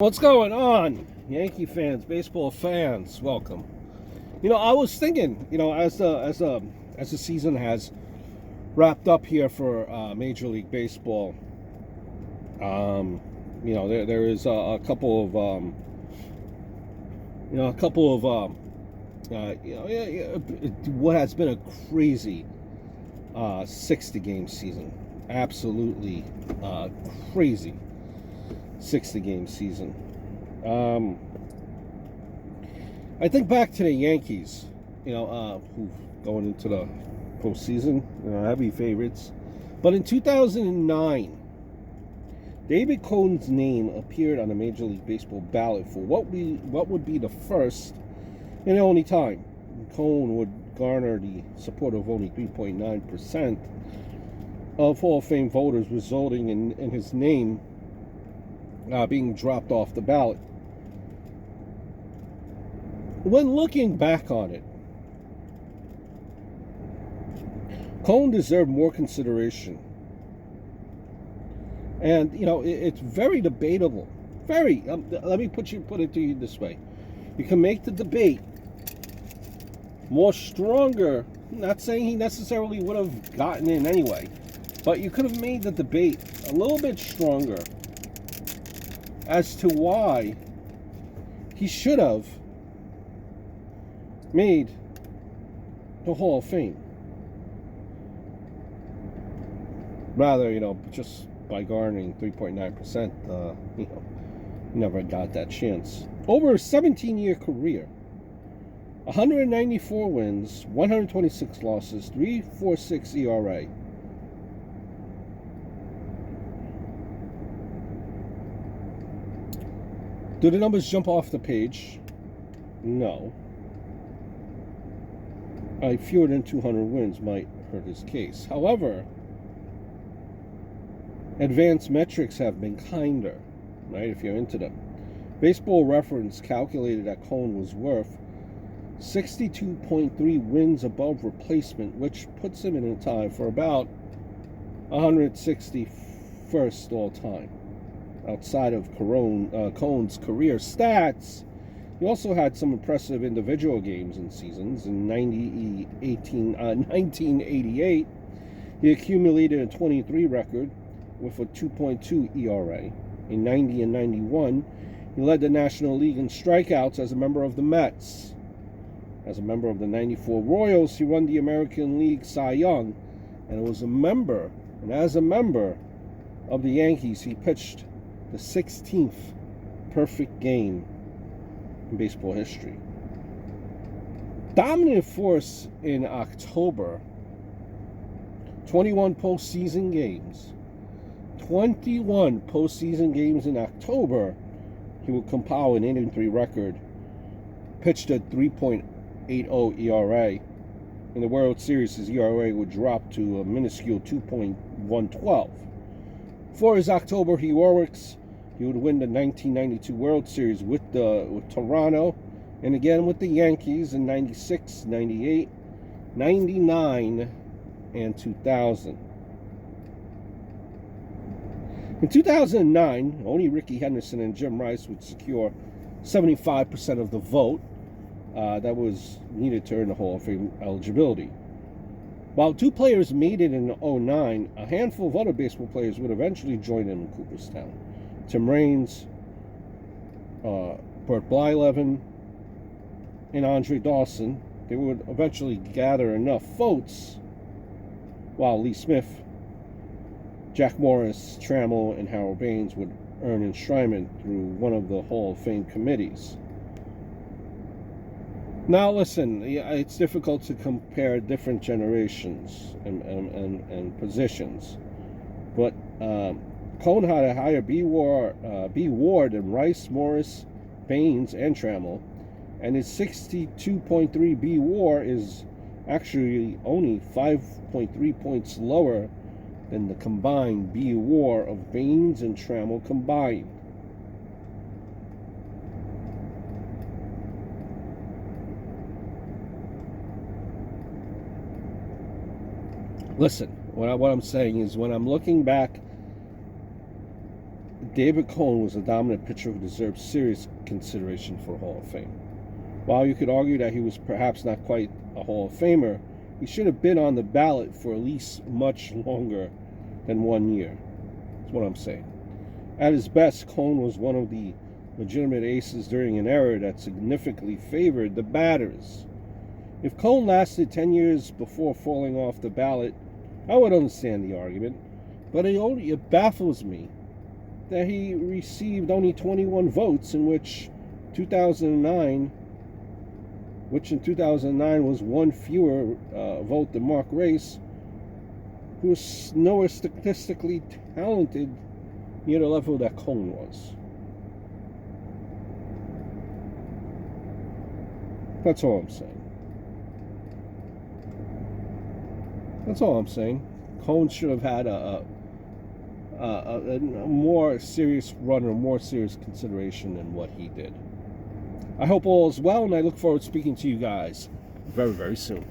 What's going on, Yankee fans, baseball fans? Welcome. I was thinking, as the season has wrapped up here for Major League Baseball, there is a couple of what has been a crazy 60-game season, absolutely crazy 60-game season. I think back to the Yankees, who going into the postseason, heavy favorites. But in 2009, David Cohn's name appeared on the Major League Baseball ballot for what would be the first and the only time Cohn would garner the support of only 3.9% of Hall of Fame voters, resulting in his name being dropped off the ballot. When looking back on it, Cohn deserved more consideration. And, it's very debatable. Very. Let me put it to you this way. You can make the debate more stronger. I'm not saying he necessarily would have gotten in anyway, but you could have made the debate a little bit stronger as to why he should have made the Hall of Fame. Rather, just by garnering 3.9%, never got that chance. Over a 17-year career, 194 wins, 126 losses, 3.46 ERA. Do the numbers jump off the page? No. Fewer than 200 wins might hurt his case. However, advanced metrics have been kinder, right, if you're into them. Baseball Reference calculated that Cohn was worth 62.3 wins above replacement, which puts him in a tie for about 161st all time. Outside of Cohn's career stats, he also had some impressive individual games and seasons. In 1988, he accumulated a 23 record with a 2.2 ERA. In 90 and 91, he led the National League in strikeouts as a member of the Mets. As a member of the 94 Royals, he won the American League Cy Young, and as a member of the Yankees, he pitched the 16th perfect game in baseball history. Dominant force in October, 21 postseason games. 21 postseason games in October, he would compile an 8-3 record, pitched a 3.80 ERA. In the World Series, his ERA would drop to a minuscule 2.112. For his October heroics, he would win the 1992 World Series with Toronto, and again with the Yankees in 96, 98, 99, and 2000. In 2009, only Rickey Henderson and Jim Rice would secure 75% of the vote that was needed to earn the Hall of Fame eligibility. While two players made it in 2009, a handful of other baseball players would eventually join them in Cooperstown. Tim Raines, Bert Blyleven, and Andre Dawson. They would eventually gather enough votes, while Lee Smith, Jack Morris, Trammell, and Harold Baines would earn enshrinement through one of the Hall of Fame committees. Now listen, it's difficult to compare different generations and positions, but Cohn had a higher B WAR than Rice, Morris, Baines, and Trammell, and his 62.3 B WAR is actually only 5.3 points lower than the combined B WAR of Baines and Trammell combined. Listen, what I'm saying is, when I'm looking back David Cone was a dominant pitcher who deserved serious consideration for Hall of Fame. While you could argue that he was perhaps not quite a Hall of Famer, he should have been on the ballot for at least much longer than 1 year. That's what I'm saying. At his best, Cone was one of the legitimate aces during an era that significantly favored the batters. If Cone lasted 10 years before falling off the ballot, I would understand the argument, but it baffles me that he received only 21 votes, in which in 2009 was one fewer vote than Mark Race, who was nowhere statistically talented near the level that Cone was. That's all I'm saying. That's all I'm saying. Cone should have had a more serious run or more serious consideration than what he did. I hope all is well, and I look forward to speaking to you guys very, very soon.